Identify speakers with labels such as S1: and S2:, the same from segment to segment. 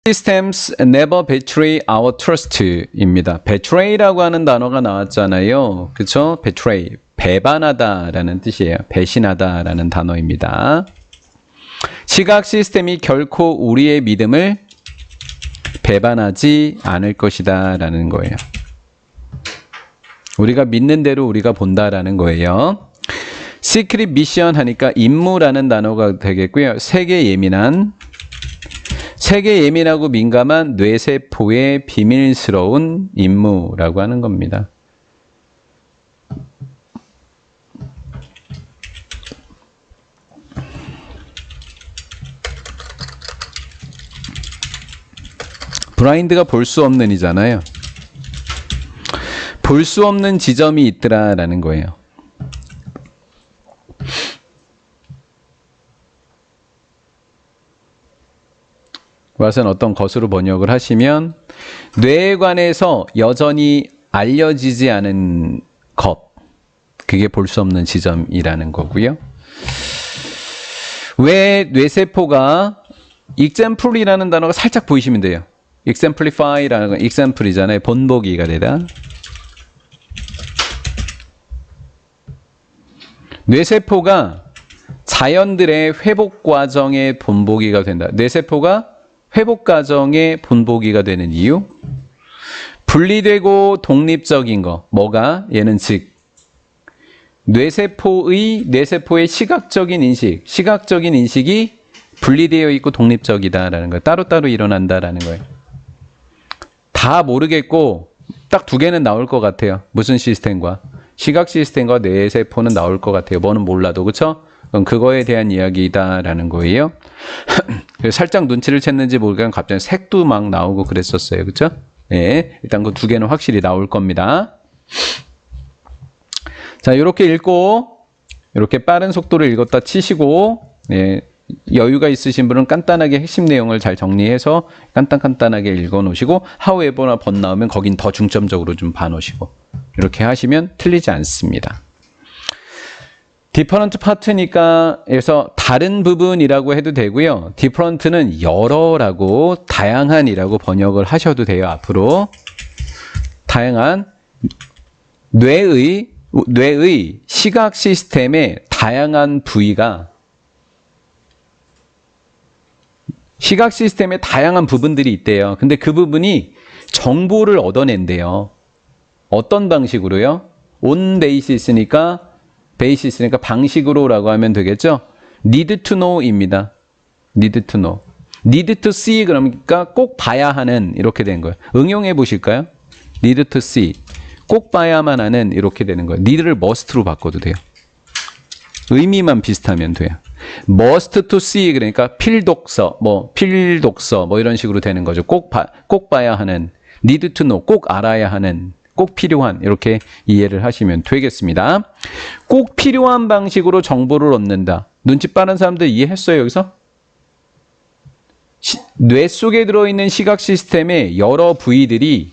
S1: Systems never betray our trust입니다. betray라고 하는 단어가 나왔잖아요. 그쵸? betray, 배반하다라는 뜻이에요. 배신하다라는 단어입니다. 시각 시스템이 결코 우리의 믿음을 배반하지 않을 것이다 라는 거예요. 우리가 믿는 대로 우리가 본다라는 거예요. 시크릿 미션 하니까 임무라는 단어가 되겠고요. 세계 예민하고 민감한 뇌세포의 비밀스러운 임무라고 하는 겁니다. 브라인드가 볼 수 없는 이잖아요. 볼 수 없는 지점이 있더라라는 거예요. 그것은 어떤 것으로 번역을 하시면 뇌에 관해서 여전히 알려지지 않은 것, 그게 볼 수 없는 지점이라는 거고요. 왜 뇌세포가 example이라는 단어가 살짝 보이시면 돼요. exemplify라는 건 example이잖아요. 본보기가 되다. 뇌세포가 자연들의 회복 과정의 본보기가 된다. 뇌세포가 회복 과정의 본보기가 되는 이유? 분리되고 독립적인 거. 뭐가? 얘는 즉 뇌세포의 시각적인 인식이 분리되어 있고 독립적이다라는 거예요. 따로따로 일어난다라는 거예요. 다 모르겠고 딱 두 개는 나올 것 같아요. 무슨 시스템과? 시각 시스템과 뇌세포는 나올 것 같아요. 뭐는 몰라도. 그렇죠? 그럼 그거에 대한 이야기다라는 거예요. 살짝 눈치를 챘는지 모르겠지만 갑자기 색도 막 나오고 그랬었어요. 그렇죠? 네, 일단 그 두 개는 확실히 나올 겁니다. 자, 이렇게 읽고 이렇게 빠른 속도로 읽었다 치시고 네, 여유가 있으신 분은 간단하게 핵심 내용을 잘 정리해서 간단하게 읽어놓으시고 however나 but 나오면 거긴 더 중점적으로 좀 봐놓으시고 이렇게 하시면 틀리지 않습니다. different part니까 그래서 다른 부분이라고 해도 되고요. different는 여러라고 다양한이라고 번역을 하셔도 돼요. 앞으로 다양한 뇌의 시각 시스템의 다양한 부위가 시각 시스템에 다양한 부분들이 있대요. 근데 그 부분이 정보를 얻어낸대요. 어떤 방식으로요? on basis니까 방식으로라고 하면 되겠죠? need to know입니다. need to know. need to see 그러니까 꼭 봐야 하는 이렇게 된 거예요. 응용해 보실까요? need to see. 꼭 봐야만 하는 이렇게 되는 거예요. need를 must로 바꿔도 돼요. 의미만 비슷하면 돼요. must to see 그러니까 필독서 뭐 이런 식으로 되는 거죠. 꼭 봐야 하는 need to know 꼭 알아야 하는 꼭 필요한 이렇게 이해를 하시면 되겠습니다. 꼭 필요한 방식으로 정보를 얻는다. 눈치 빠른 사람들 이해했어요 여기서? 뇌 속에 들어있는 시각 시스템의 여러 부위들이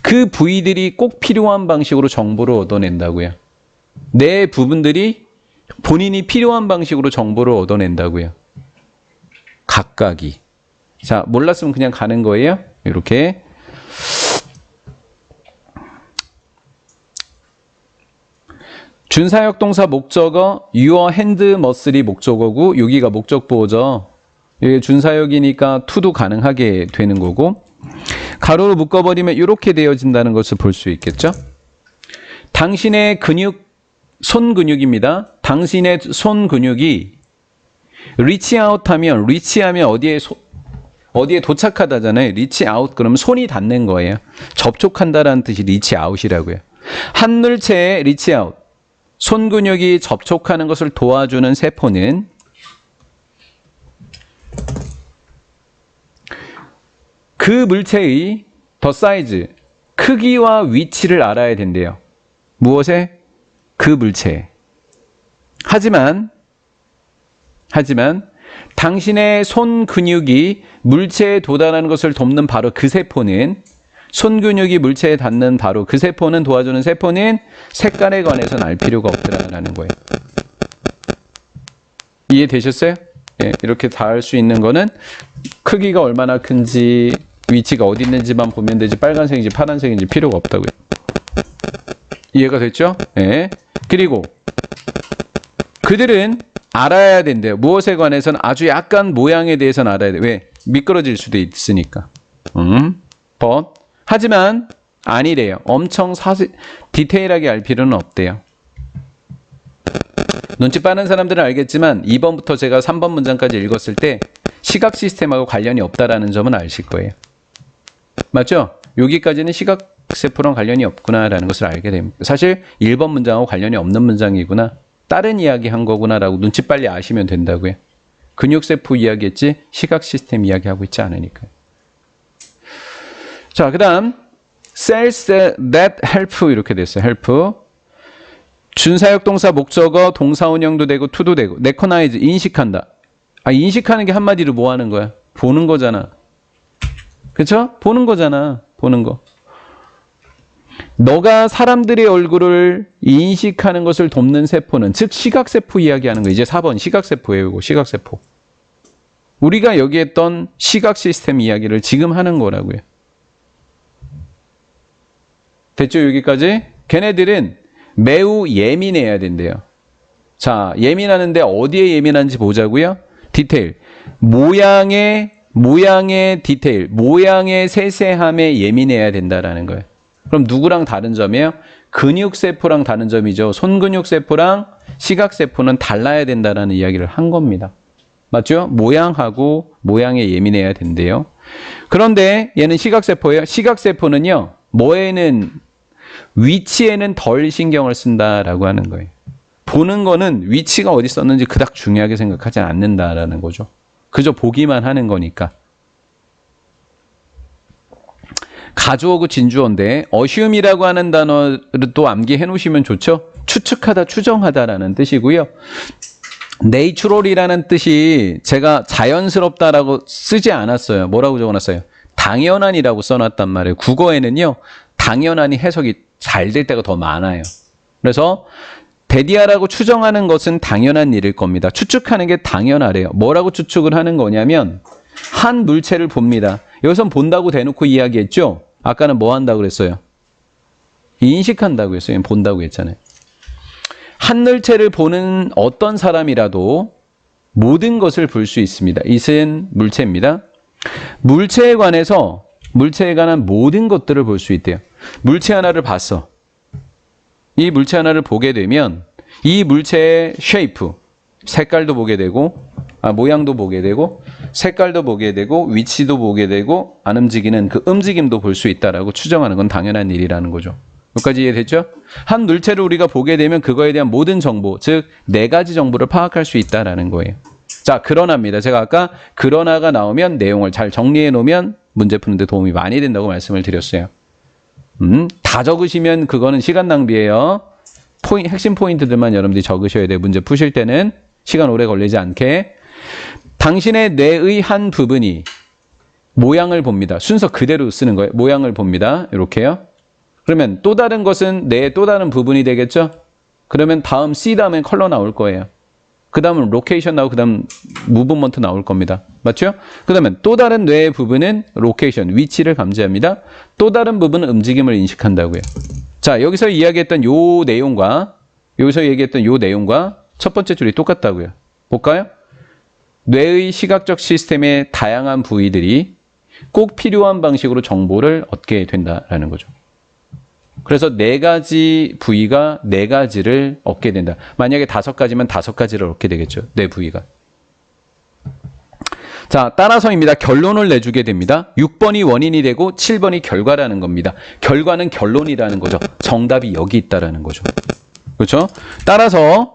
S1: 그 부위들이 꼭 필요한 방식으로 정보를 얻어낸다고요. 내 부분들이 본인이 필요한 방식으로 정보를 얻어낸다고요. 각각이. 자, 몰랐으면 그냥 가는 거예요. 이렇게. 준사역 동사 목적어 your hand muscle이 목적어고 여기가 목적보호죠. 여기 준사역이니까 to도 가능하게 되는 거고 가로로 묶어버리면 이렇게 되어진다는 것을 볼 수 있겠죠. 당신의 손 근육입니다. 당신의 손 근육이 reach out 하면 어디에 도착하다잖아요. reach out 그러면 손이 닿는 거예요. 접촉한다라는 뜻이 reach out이라고요. 한 물체에 reach out 손 근육이 접촉하는 것을 도와주는 세포는 그 물체의 더 사이즈, 크기와 위치를 알아야 된대요. 무엇에? 그 물체에. 하지만 당신의 손 근육이 물체에 도달하는 것을 돕는 바로 그 세포는 손 근육이 물체에 닿는 바로 그 세포는 도와주는 세포는 색깔에 관해서는 알 필요가 없더라라는 거예요. 이해되셨어요? 예, 이렇게 닿을 수 있는 거는 크기가 얼마나 큰지, 위치가 어디 있는지만 보면 되지 빨간색인지 파란색인지 필요가 없다고요. 이해가 됐죠? 예. 그리고 그들은 알아야 된대요. 무엇에 관해서는 아주 약간 모양에 대해서는 알아야 돼. 왜? 미끄러질 수도 있으니까. 하지만 아니래요. 엄청 디테일하게 알 필요는 없대요. 눈치 빠른 사람들은 알겠지만 2번부터 제가 3번 문장까지 읽었을 때 시각 시스템하고 관련이 없다라는 점은 아실 거예요. 맞죠? 여기까지는 시각세포랑 관련이 없구나라는 것을 알게 됩니다. 사실 1번 문장하고 관련이 없는 문장이구나. 다른 이야기 한 거구나라고 눈치 빨리 아시면 된다고요. 근육세포 이야기했지 시각 시스템 이야기하고 있지 않으니까요. 자, 그 다음 cells that help 이렇게 됐어요. help. 준사역 동사 목적어 동사원형도 되고 to도 되고 recognize 인식한다. 아, 인식하는 게 한마디로 뭐 하는 거야? 보는 거잖아. 그쵸? 보는 거잖아. 보는 거. 너가 사람들의 얼굴을 인식하는 것을 돕는 세포는 즉 시각세포 이야기하는 거. 이제 4번 시각세포예요. 이거 시각세포. 우리가 여기 했던 시각 시스템 이야기를 지금 하는 거라고요. 됐죠? 여기까지? 걔네들은 매우 예민해야 된대요. 자, 예민하는데 어디에 예민한지 보자고요. 디테일. 모양의 디테일, 모양의 세세함에 예민해야 된다라는 거예요. 그럼 누구랑 다른 점이에요? 근육세포랑 다른 점이죠. 손근육세포랑 시각세포는 달라야 된다라는 이야기를 한 겁니다. 맞죠? 모양하고 모양에 예민해야 된대요. 그런데 얘는 시각세포예요. 시각세포는요. 뭐에는 위치에는 덜 신경을 쓴다라고 하는 거예요. 보는 거는 위치가 어디 있었는지 그닥 중요하게 생각하지 않는다라는 거죠. 그저 보기만 하는 거니까. 가주어고 진주어인데 assume이라고 하는 단어를 또 암기해 놓으시면 좋죠. 추측하다, 추정하다라는 뜻이고요. natural이라는 뜻이 제가 자연스럽다라고 쓰지 않았어요. 뭐라고 적어놨어요? 당연한이라고 써놨단 말이에요. 국어에는요. 당연한이 해석이 잘 될 때가 더 많아요. 그래서 데디아라고 추정하는 것은 당연한 일일 겁니다. 추측하는 게 당연하래요. 뭐라고 추측을 하는 거냐면 한 물체를 봅니다. 여기선 본다고 대놓고 이야기했죠? 아까는 뭐 한다고 그랬어요? 인식한다고 했어요. 본다고 했잖아요. 한 물체를 보는 어떤 사람이라도 모든 것을 볼 수 있습니다. 이는 물체입니다. 물체에 관한 모든 것들을 볼 수 있대요. 물체 하나를 봤어. 이 물체 하나를 보게 되면 이 물체의 쉐이프, 색깔도 보게 되고 모양도 보게 되고 색깔도 보게 되고 위치도 보게 되고 안 움직이는 그 움직임도 볼 수 있다라고 추정하는 건 당연한 일이라는 거죠. 여기까지 이해됐죠? 한 물체를 우리가 보게 되면 그거에 대한 모든 정보, 즉 4가지 정보를 파악할 수 있다라는 거예요. 자, 그러나입니다. 제가 아까 그러나가 나오면 내용을 잘 정리해 놓으면 문제 푸는데 도움이 많이 된다고 말씀을 드렸어요. 다 적으시면 그거는 시간 낭비예요. 핵심 포인트들만 여러분들이 적으셔야 돼요. 문제 푸실 때는 시간 오래 걸리지 않게. 당신의 뇌의 한 부분이 모양을 봅니다. 순서 그대로 쓰는 거예요. 모양을 봅니다. 이렇게요. 그러면 또 다른 것은 뇌의 또 다른 부분이 되겠죠? 그러면 다음 C 다음엔 컬러 나올 거예요. 그 다음은 로케이션 나오고 그 다음 무브먼트 나올 겁니다. 맞죠? 그 다음에 또 다른 뇌의 부분은 로케이션, 위치를 감지합니다. 또 다른 부분은 움직임을 인식한다고요. 자, 여기서 이야기했던 요 내용과 첫 번째 줄이 똑같다고요. 볼까요? 뇌의 시각적 시스템의 다양한 부위들이 꼭 필요한 방식으로 정보를 얻게 된다라는 거죠. 그래서 4가지 부위가 4가지를 얻게 된다. 만약에 5가지면 5가지를 얻게 되겠죠. 뇌 부위가. 자, 따라서입니다. 결론을 내주게 됩니다. 6번이 원인이 되고 7번이 결과라는 겁니다. 결과는 결론이라는 거죠. 정답이 여기 있다라는 거죠. 그렇죠? 따라서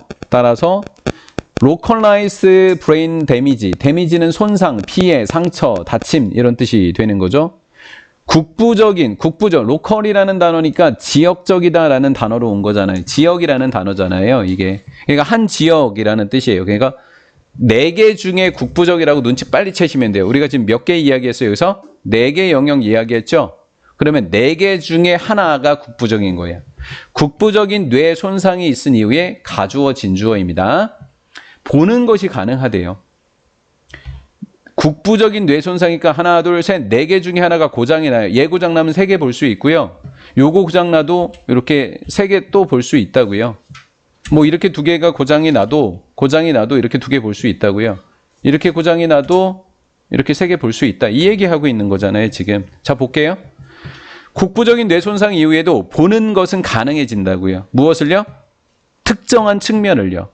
S1: localized brain damage, damage는 손상, 피해, 상처, 다침 이런 뜻이 되는 거죠. 국부적, 로컬이라는 단어니까 지역적이다라는 단어로 온 거잖아요. 지역이라는 단어잖아요, 이게. 그러니까 한 지역이라는 뜻이에요. 그러니까 4개 중에 국부적이라고 눈치 빨리 채시면 돼요. 우리가 지금 몇 개 이야기했어요, 여기서? 4개 영역 이야기했죠? 그러면 4개 중에 하나가 국부적인 거예요. 국부적인 뇌 손상이 있은 이후에 가주어, 진주어입니다. 보는 것이 가능하대요. 국부적인 뇌 손상이니까 하나, 둘, 셋, 네 개 중에 하나가 고장이 나요. 얘 고장 나면 세 개 볼 수 있고요. 요거 고장 나도 이렇게 세 개 또 볼 수 있다고요. 뭐 이렇게 두 개가 고장이 나도 이렇게 두 개 볼 수 있다고요. 이렇게 고장이 나도 이렇게 세 개 볼 수 있다. 이 얘기하고 있는 거잖아요, 지금. 자, 볼게요. 국부적인 뇌 손상 이후에도 보는 것은 가능해진다고요. 무엇을요? 특정한 측면을요.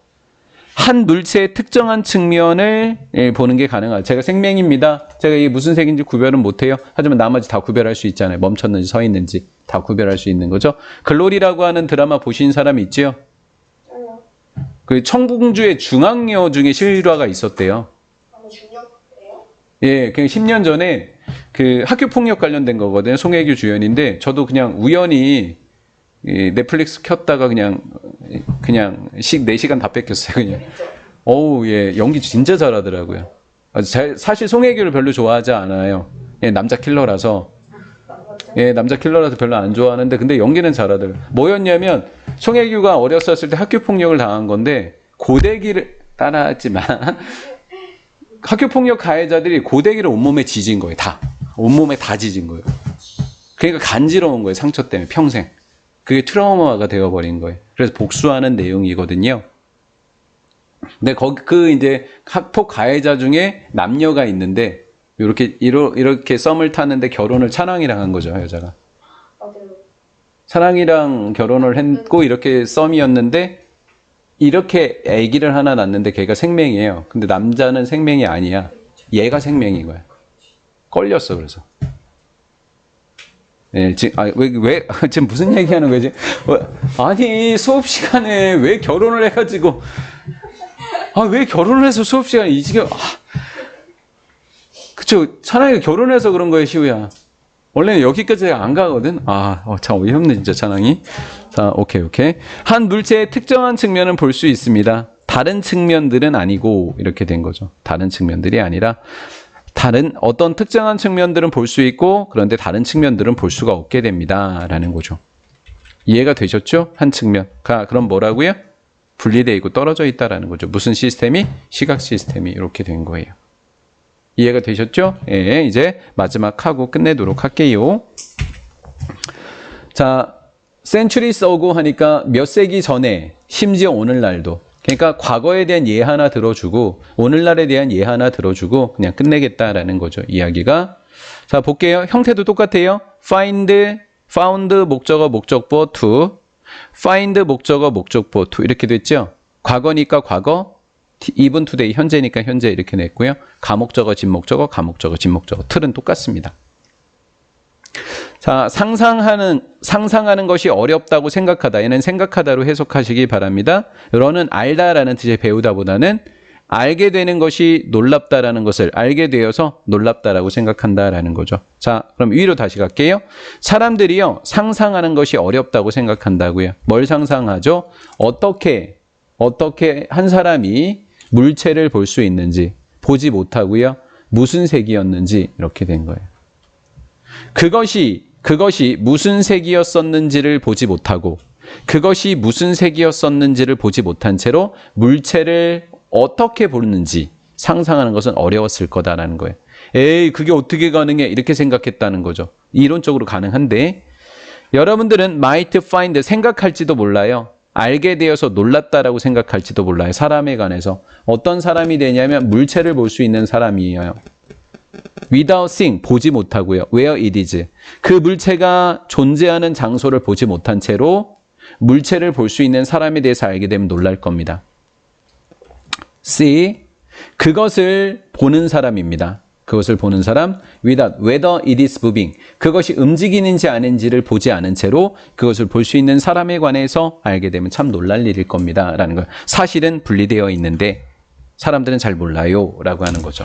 S1: 한 물체의 특정한 측면을 보는 게 가능하죠. 제가 생명입니다. 제가 이게 무슨 색인지 구별은 못해요. 하지만 나머지 다 구별할 수 있잖아요. 멈췄는지 서 있는지 다 구별할 수 있는 거죠. 글로리라고 하는 드라마 보신 사람 있죠? 그 청풍주의 중앙여 중에 실화가 있었대요.
S2: 중력이에요?
S1: 예, 그 10년 전에 그 학교 폭력 관련된 거거든요. 송혜교 주연인데 저도 그냥 우연히 넷플릭스 켰다가 그냥 4시간 다 뺏겼어요, 그냥. 어우, 예, 연기 진짜 잘하더라고요. 사실 송혜교를 별로 좋아하지 않아요. 예, 남자 킬러라서. 예, 남자 킬러라서 별로 안 좋아하는데, 근데 연기는 잘하더라고요. 뭐였냐면, 송혜교가 어렸었을 때 학교 폭력을 당한 건데, 고데기를, 따라하지만, 학교 폭력 가해자들이 고데기를 온몸에 지진 거예요, 다. 온몸에 다 지진 거예요. 그러니까 간지러운 거예요, 상처 때문에, 평생. 그게 트라우마가 되어버린 거예요. 그래서 복수하는 내용이거든요. 근데 이제 학폭 가해자 중에 남녀가 있는데, 이렇게 썸을 타는데 결혼을 차랑이랑 한 거죠, 여자가.
S2: 맞아요.
S1: 차랑이랑 결혼을 했고, 이렇게 썸이었는데, 이렇게 아기를 하나 낳는데 걔가 생명이에요. 근데 남자는 생명이 아니야. 얘가 생명인 거야. 걸렸어, 그래서. 예, 지금 무슨 얘기 하는 거지? 아니, 수업 시간에 왜 결혼을 해가지고, 왜 결혼을 해서 수업 시간에 이 지경, 그쵸. 차라리 결혼해서 그런 거예요, 시우야. 원래는 여기까지 안 가거든? 참 어이없네, 진짜, 찬항이. 자, 오케이. 한 물체의 특정한 측면은 볼 수 있습니다. 다른 측면들은 아니고, 이렇게 된 거죠. 다른 측면들이 아니라, 다른 어떤 특정한 측면들은 볼 수 있고, 그런데 다른 측면들은 볼 수가 없게 됩니다. 라는 거죠. 이해가 되셨죠? 한 측면. 그럼 뭐라고요? 분리되어 있고 떨어져 있다라는 거죠. 무슨 시스템이? 시각 시스템이 이렇게 된 거예요. 이해가 되셨죠? 예, 이제 마지막 하고 끝내도록 할게요. 자, centuries ago 하니까 몇 세기 전에, 심지어 오늘날도. 그러니까 과거에 대한 예 하나 들어주고 오늘날에 대한 예 하나 들어주고 그냥 끝내겠다라는 거죠. 이야기가. 자, 볼게요. 형태도 똑같아요. found 목적어 목적보 to, find 목적어 목적보 to 이렇게 됐죠. 과거니까 과거, even today 현재니까 현재 이렇게 냈고요. 가목적어 진목적어 가목적어 진목적어 틀은 똑같습니다. 자, 상상하는 것이 어렵다고 생각하다. 얘는 생각하다로 해석하시기 바랍니다. 러는 알다라는 뜻의 배우다보다는 알게 되는 것이 놀랍다라는 것을 알게 되어서 놀랍다라고 생각한다라는 거죠. 자, 그럼 위로 다시 갈게요. 사람들이요, 상상하는 것이 어렵다고 생각한다고요. 뭘 상상하죠? 어떻게 한 사람이 물체를 볼 수 있는지 보지 못하고요. 무슨 색이었는지 이렇게 된 거예요. 그것이 무슨 색이었었는지를 보지 못하고 그것이 무슨 색이었었는지를 보지 못한 채로 물체를 어떻게 보는지 상상하는 것은 어려웠을 거다라는 거예요. 에이, 그게 어떻게 가능해? 이렇게 생각했다는 거죠. 이론적으로 가능한데 여러분들은 might find 생각할지도 몰라요. 알게 되어서 놀랐다라고 생각할지도 몰라요. 사람에 관해서. 어떤 사람이 되냐면 물체를 볼 수 있는 사람이에요. without seeing, 보지 못하고요. where it is. 그 물체가 존재하는 장소를 보지 못한 채로 물체를 볼 수 있는 사람에 대해서 알게 되면 놀랄 겁니다. see, 그것을 보는 사람입니다. 그것을 보는 사람, without, whether it is moving. 그것이 움직이는지 아닌지를 보지 않은 채로 그것을 볼 수 있는 사람에 관해서 알게 되면 참 놀랄 일일 겁니다. 라는 거예요. 사실은 분리되어 있는데 사람들은 잘 몰라요. 라고 하는 거죠.